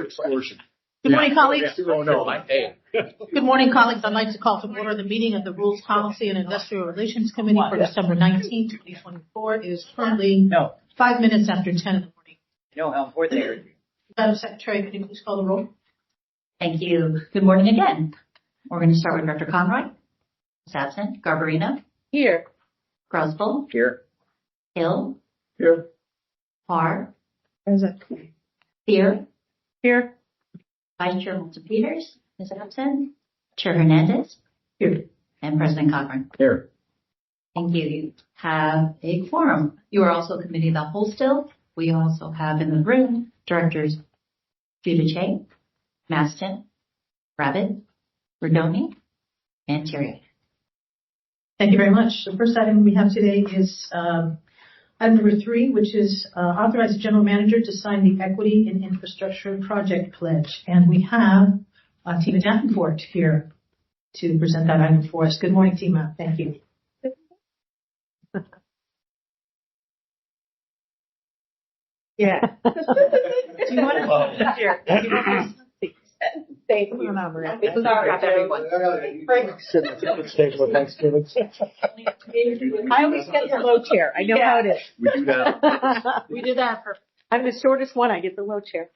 Explosion. Good morning, colleagues. Oh, no. Good morning, colleagues. I'd like to call to order the meeting of the Rules, Policy, and Industrial Relations Committee for December 19, 2024. It is currently 5 minutes after 10 in the morning. No, I'm for there. Madam Secretary, could you please call the roll? Thank you. Good morning again. We're going to start with Director Conroy. Is absent. Garbarino. Here. Grosbull. Here. Hill. Here. Parr. Present. Here. Here. Vice Chair Milton Peters is absent. Chair Hernandez. Here. And President Cochran. Here. Thank you. You have a quorum. You are also committee of the whole still. We also have in the room Directors Giudice, Maston, Rabbit, Rodoni, and Thierry. Thank you very much. The first item we have today is item number 3, which is authorize the general manager to sign the Equity and Infrastructure Project Pledge. And we have Tima Davenport here to present that item for us. Good morning, Tima. Thank you. Yeah. Do you want to here? Thank you. Sorry, everyone. I always get the low chair. I know how it is. We do that. We did that for. I'm the shortest one. I get the low chair.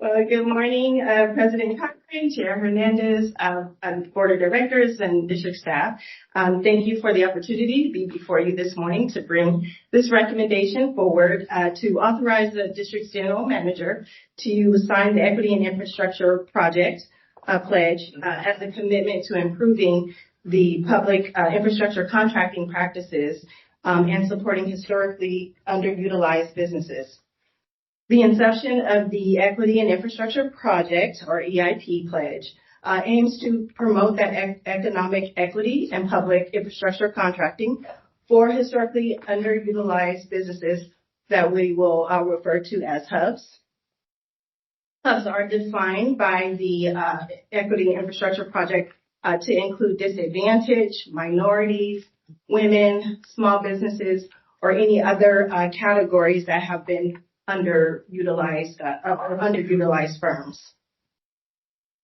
Well, good morning, President Cochran, Chair Hernandez, and Board of Directors and district staff. Thank you for the opportunity to be before you this morning to bring this recommendation forward to authorize the district's general manager to sign the Equity and Infrastructure Project Pledge as a commitment to improving the public infrastructure contracting practices and supporting historically underutilized businesses. The inception of the Equity and Infrastructure Project, or EIP pledge, aims to promote that economic equity and public infrastructure contracting for historically underutilized businesses that we will refer to as hubs. Hubs are defined by the Equity and Infrastructure Project to include disadvantaged, minorities, women, small businesses, or any other categories that have been underutilized firms.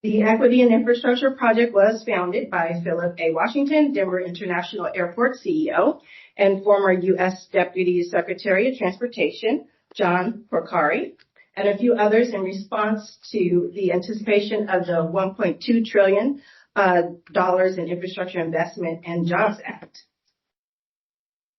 The Equity and Infrastructure Project was founded by Philip A. Washington, Denver International Airport CEO, and former U.S. Deputy Secretary of Transportation, John Porcari, and a few others in response to the anticipation of the $1.2 trillion in Infrastructure Investment and Jobs Act.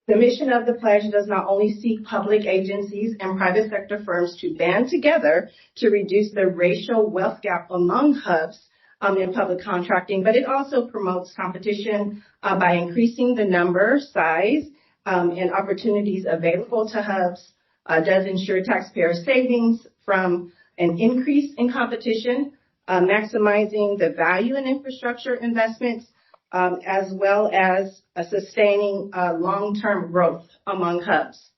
The mission of the pledge does not only seek public agencies and private sector firms to band together to reduce the racial wealth gap among hubs in public contracting, but it also promotes competition by increasing the number, size, and opportunities available to hubs, does ensure taxpayer savings from an increase in competition, maximizing the value in infrastructure investments, as well as sustaining long-term growth among hubs.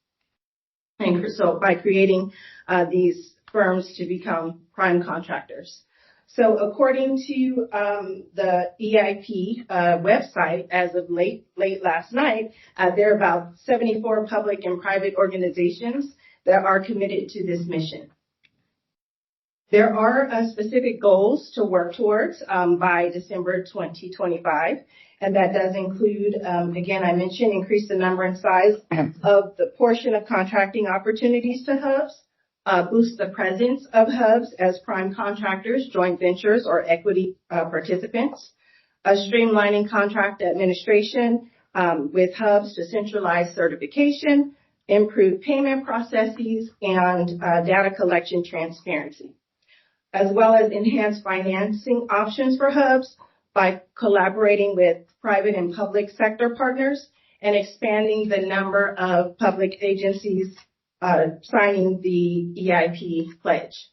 And so by creating these firms to become prime contractors. So according to the EIP website, as of late last night, there are about 74 public and private organizations that are committed to this mission. There are specific goals to work towards by December 2025, and that does include, again, I mentioned, increase the number and size of the portion of contracting opportunities to hubs, boost the presence of hubs as prime contractors, joint ventures, or equity participants, streamlining contract administration with hubs to centralize certification, improve payment processes, and data collection transparency, as well as enhance financing options for hubs by collaborating with private and public sector partners and expanding the number of public agencies signing the EIP pledge.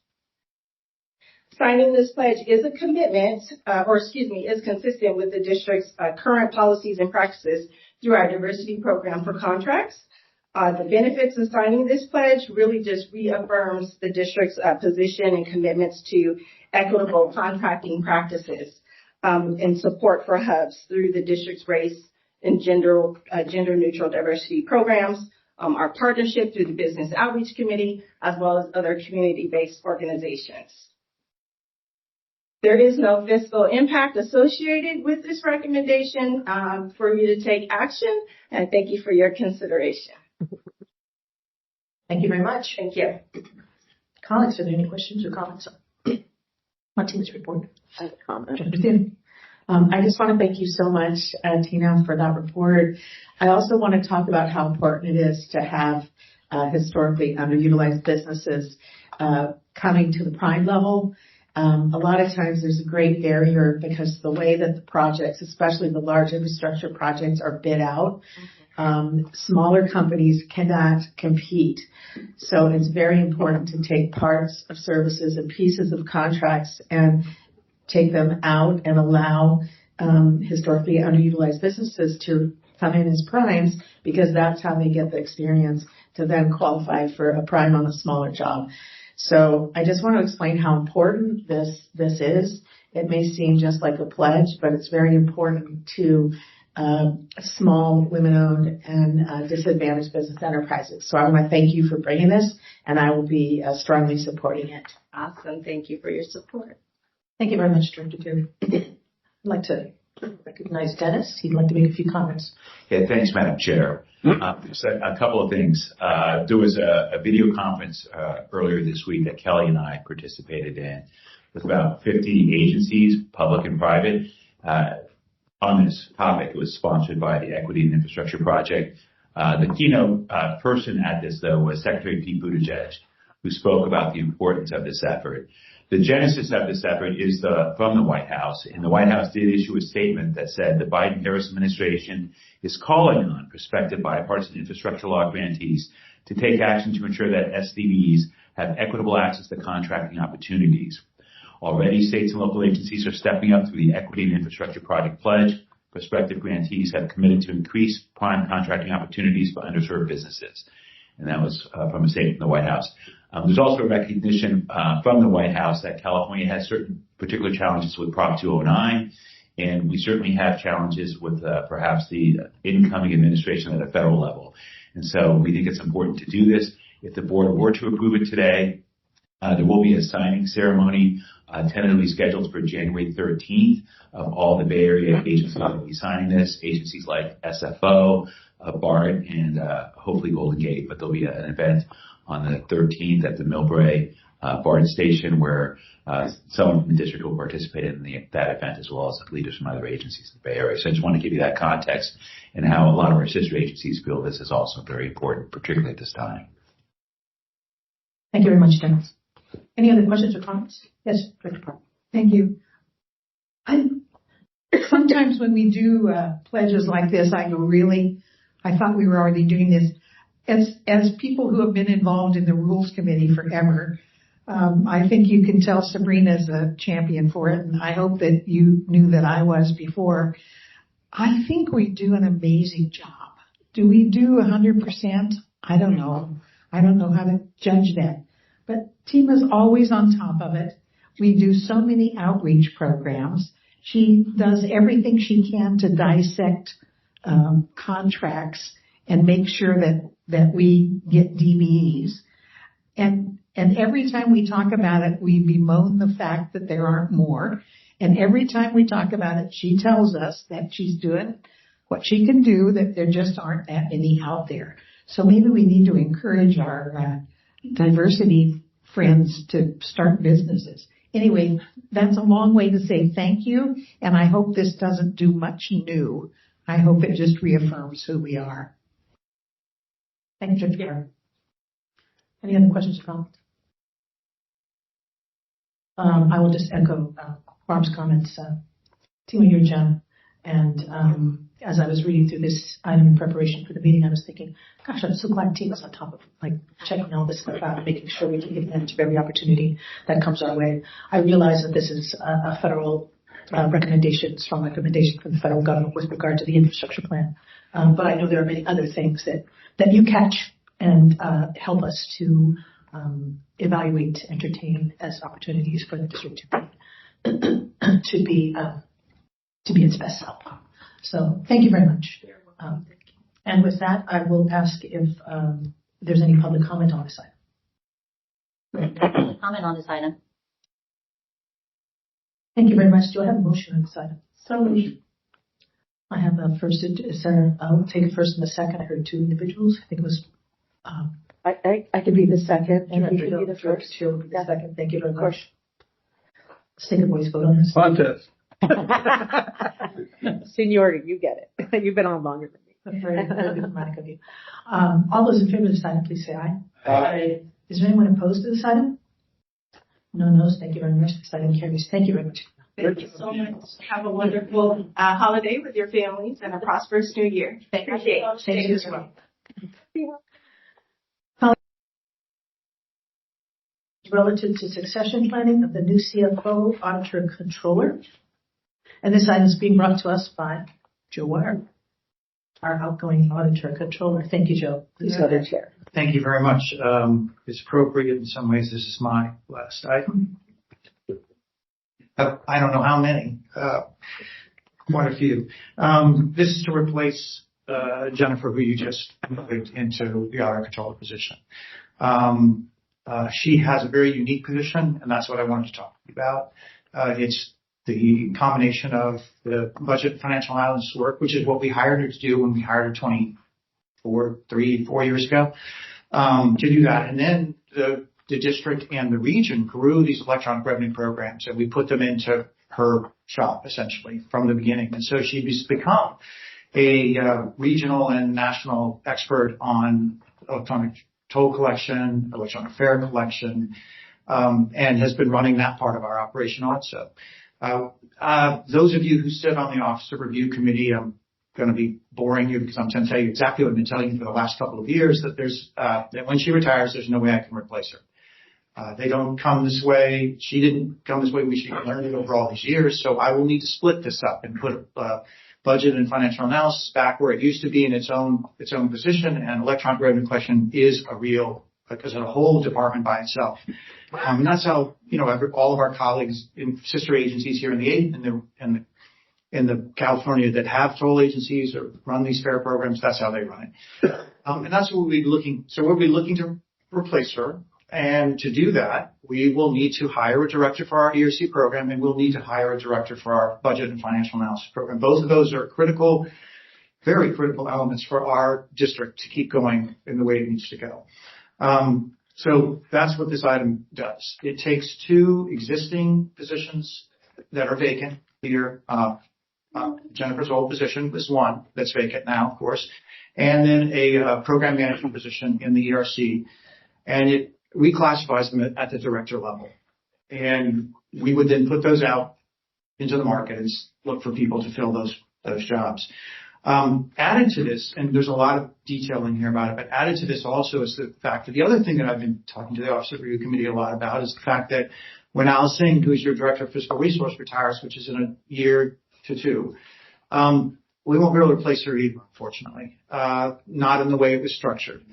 Signing this pledge is a commitment, is consistent with the district's current policies and practices through our diversity program for contracts. The benefits of signing this pledge really just reaffirms the district's position and commitments to equitable contracting practices and support for hubs through the district's race and gender neutral diversity programs, our partnership through the Business Outreach Committee, as well as other community-based organizations. There is no fiscal impact associated with this recommendation for you to take action, and thank you for your consideration. Thank you very much. Thank you. Colleagues, are there any questions or comments? Martina's report. I have a comment. Dr. Thin. I just want to thank you so much, Tina, for that report. I also want to talk about how important it is to have historically underutilized businesses coming to the prime level. A lot of times there's a great barrier because the way that the projects, especially the large infrastructure projects, are bid out, smaller companies cannot compete. So it's very important to take parts of services and pieces of contracts and take them out and allow historically underutilized businesses to come in as primes, because that's how they get the experience to then qualify for a prime on a smaller job. So I just want to explain how important this is. It may seem just like a pledge, but it's very important to small, women-owned, and disadvantaged business enterprises. So I want to thank you for bringing this, and I will be strongly supporting it. Awesome. Thank you for your support. Thank you very much, Director Terry. I'd like to recognize Dennis. He'd like to make a few comments. Yeah, thanks, Madam Chair. Just a couple of things. There was a video conference earlier this week that Kelly and I participated in with about 50 agencies, public and private, on this topic. It was sponsored by the Equity and Infrastructure Project. The keynote person at this, though, was Secretary Pete Buttigieg, who spoke about the importance of this effort. The genesis of this effort is from the White House, and the White House did issue a statement that said the Biden-Harris administration is calling on prospective bipartisan infrastructure law grantees to take action to ensure that SDVs have equitable access to contracting opportunities. Already, states and local agencies are stepping up through the Equity and Infrastructure Project Pledge. Prospective grantees have committed to increase prime contracting opportunities for underserved businesses. And that was from a statement from the White House. There's also a recognition from the White House that California has certain particular challenges with Prop 209, and we certainly have challenges with perhaps the incoming administration at a federal level. And so we think it's important to do this. If the board were to approve it today, there will be a signing ceremony tentatively scheduled for January 13th of all the Bay Area agencies that will be signing this, agencies like SFO, BART, and hopefully Golden Gate. But there'll be an event on the 13th at the Millbrae BART station where someone from the district will participate in that event, as well as leaders from other agencies in the Bay Area. So I just want to give you that context and how a lot of our sister agencies feel this is also very important, particularly at this time. Thank you very much, Dennis. Any other questions or comments? Yes, Director Park. Thank you. Sometimes when we do pledges like this, I go, really? I thought we were already doing this. As people who have been involved in the Rules Committee forever, I think you can tell Sabrina's a champion for it, and I hope that you knew that I was before. I think we do an amazing job. Do we do 100%? I don't know. I don't know how to judge that. But Tima's always on top of it. We do so many outreach programs. She does everything she can to dissect contracts and make sure that we get DBEs. And every time we talk about it, we bemoan the fact that there aren't more. And every time we talk about it, she tells us that she's doing what she can do, that there just aren't that many out there. So maybe we need to encourage our diversity friends to start businesses. Anyway, that's a long way to say thank you, and I hope this doesn't do much new. I hope it just reaffirms who we are. Thank you, Director. Any other questions or comments? I will just echo Barb's comments. Tima, you're a gem. And as I was reading through this item in preparation for the meeting, I was thinking, gosh, I'm so glad Tima's on top of checking all this stuff out and making sure we can get advantage of every opportunity that comes our way. I realize that this is a federal recommendation, strong recommendation from the federal government with regard to the infrastructure plan. But I know there are many other things that you catch and help us to evaluate, entertain as opportunities for the district to be its best self. So thank you very much. And with that, I will ask if there's any public comment on this item. Comment on this item. Thank you very much. Do I have a motion on this item? So moved. I have a first, I'll take a first and a second. I heard two individuals. I think it was, I could be the second and you Director could be the Director first. Chair will be the second. Thank you very Of course. much. Let's take a voice vote on this. Contest. Seniority, you get it. You've been on longer than me. Very diplomatic of you. All those in favor of this item, please say aye. Aye. Is there anyone opposed to this item? No no's. Thank you very much. This item carries. Thank you very much. Thank you so much. Have a wonderful holiday with your families and a prosperous new year. Thank you. Appreciate it. Thank you as well. Relative to succession planning of the new CFO, auditor, controller. And this item is being brought to us by Joe Wire, our outgoing auditor controller. Thank you, Joe. Please go ahead. Chair. Thank you very much. It's appropriate in some ways. This is my last item. I don't know how many, quite a few. This is to replace Jennifer, who you just moved into the auditor controller position. She has a very unique position, and that's what I wanted to talk to you about. It's the combination of the budget and financial analysis work, which is what we hired her to do when we hired her 4 years ago, to do that. And then the district and the region grew these electronic revenue programs, and we put them into her shop, essentially, from the beginning. And so she's become a regional and national expert on electronic toll collection, electronic fare collection, and has been running that part of our operation also. Those of you who sit on the Officer Review Committee, I'm going to be boring you because I'm going to tell you exactly what I've been telling you for the last couple of years, that that when she retires, there's no way I can replace her. They don't come this way. She didn't come this way. She learned it over all these years. So I will need to split this up and put budget and financial analysis back where it used to be in its own position. And electronic revenue collection is because of a whole department by itself. And that's how, all of our colleagues in sister agencies here in the California that have toll agencies or run these fare programs, that's how they run it. And that's what we'll be looking. So we'll be looking to replace her. And to do that, we will need to hire a director for our ERC program, and we'll need to hire a director for our budget and financial analysis program. Both of those are critical, very critical elements for our district to keep going in the way it needs to go. So that's what this item does. It takes two existing positions that are vacant here. Jennifer's old position is one that's vacant now, of course, and then a program management position in the ERC. And it reclassifies them at the director level. And we would then put those out into the market and look for people to fill those jobs. Added to this, and there's a lot of detail in here about it, but added to this also is the fact that the other thing that I've been talking to the Officer Review Committee a lot about is the fact that when Alice Singh, who is your Director of Fiscal Resource, retires, which is in a year to two, we won't be able to replace her either, unfortunately. Not in the way it was structured.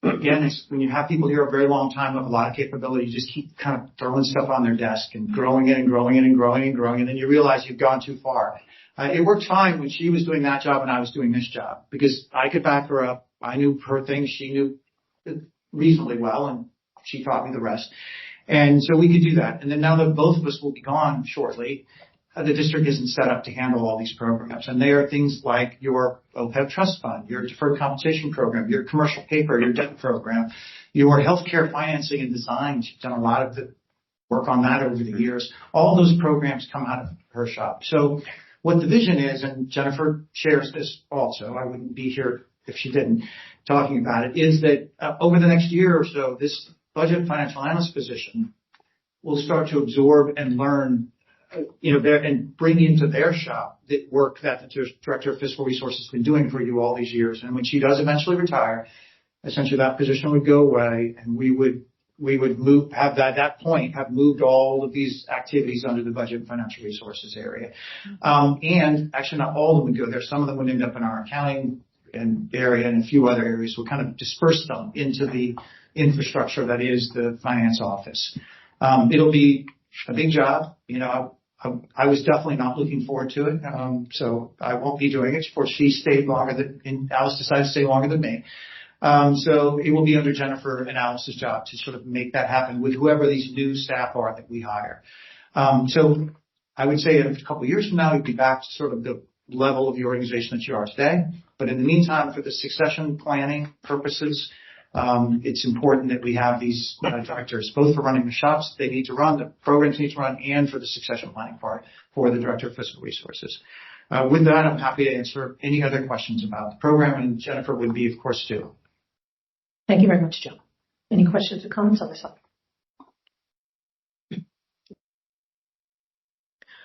Again, when you have people here a very long time with a lot of capability, you just keep kind of throwing stuff on their desk and growing it and growing it and growing and growing, and then you realize you've gone too far. It worked fine when she was doing that job and I was doing this job because I could back her up. I knew her things. She knew reasonably well, and she taught me the rest. And so we could do that. And then now that both of us will be gone shortly, the district isn't set up to handle all these programs. And they are things like your OPEB trust fund, your deferred compensation program, your commercial paper, your debt program, your healthcare financing and design. She's done a lot of the work on that over the years. All those programs come out of her shop. So what the vision is, and Jennifer shares this also, I wouldn't be here if she didn't, talking about it, is that over the next year or so, this budget financial analyst position will start to absorb and learn and bring into their shop the work that the Director of Fiscal Resources has been doing for you all these years. And when she does eventually retire, essentially that position would go away, and we would at that point have moved all of these activities under the budget and financial resources area. And actually not all of them would go there. Some of them would end up in our accounting area and a few other areas. We'll kind of disperse them into the infrastructure that is the finance office. It'll be a big job. I was definitely not looking forward to it. So I won't be doing it. Of course, she stayed longer and Alice decided to stay longer than me. So it will be under Jennifer and Alice's job to sort of make that happen with whoever these new staff are that we hire. So I would say in a couple of years from now, we'd be back to sort of the level of the organization that you are today. But in the meantime, for the succession planning purposes, it's important that we have these directors, both for running the shops they need to run, the programs they need to run, and for the succession planning part for the Director of Fiscal Resources. With that, I'm happy to answer any other questions about the program, and Jennifer would be, of course, too. Thank you very much, Joe. Any questions or comments on this one?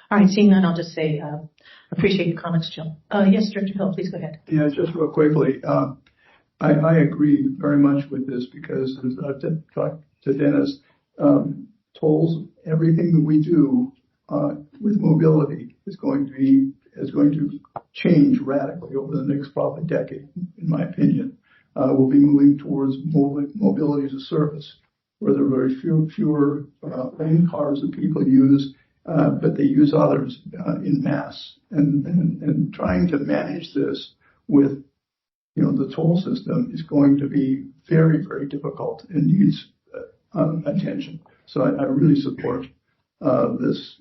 All right, seeing none, I'll just say, appreciate your comments, Joe. Yes, Director Hill, please go ahead. Yeah, just real quickly. I agree very much with this because as I've talked to Dennis, tolls, everything that we do with mobility is going to change radically over the next probably decade, in my opinion. We'll be moving towards mobility as a service, where there are very fewer own cars that people use, but they use others in mass. And trying to manage this with the toll system is going to be very, very difficult and needs attention. So I really support this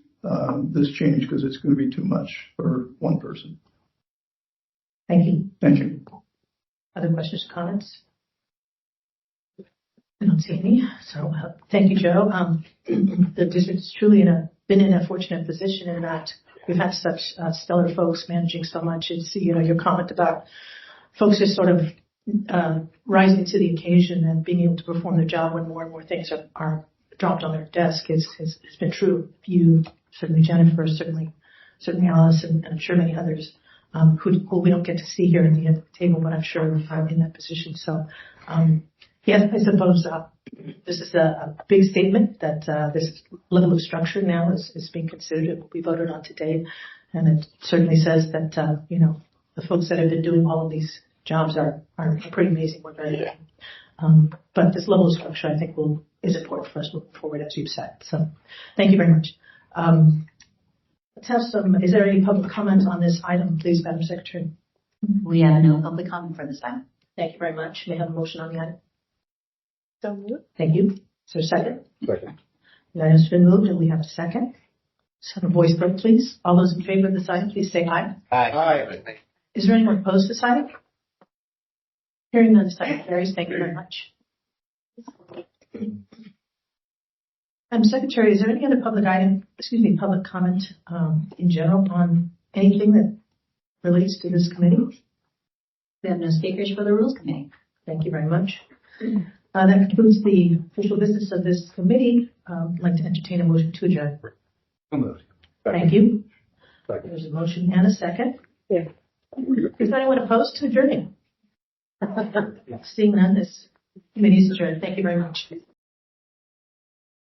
change because it's going to be too much for one person. Thank you. Thank you. Other questions or comments? I don't see any. So thank you, Joe. The district is truly been in a fortunate position in that we've had such stellar folks managing so much. It's, your comment about folks just sort of rising to the occasion and being able to perform their job when more and more things are dropped on their desk has been true. You, certainly Jennifer, certainly Alice, and I'm sure many others who we don't get to see here at the end of the table, but I'm sure are in that position. So, yes, I suppose this is a big statement that this level of structure now is being considered. It will be voted on today, and it certainly says that the folks that have been doing all of these jobs are pretty amazing. We're very lucky. But this level of structure, I think, is important for us moving forward, as you've said. So, thank you very much. Let's have is there any public comment on this item, please, Madam Secretary? We have no public comment for this item. Thank you very much. May I have a motion on the item? So moved. Thank you. Is there a second? Second. The item's been moved and we have a second. Let's have a voice vote, please. All those in favor of this item, please say aye. Aye. Is there anyone opposed to this item? Hearing none, this item carries. Thank you very much. Madam Secretary, is there any other public comment in general on anything that relates to this committee? We have no speakers for the Rules Committee. Thank you very much. That concludes the official business of this committee. I'd like to entertain a motion to adjourn. Thank you. Second. There's a motion and a second. Yeah. Is anyone opposed to adjourning? Seeing none, this committee is adjourned. Thank you very much.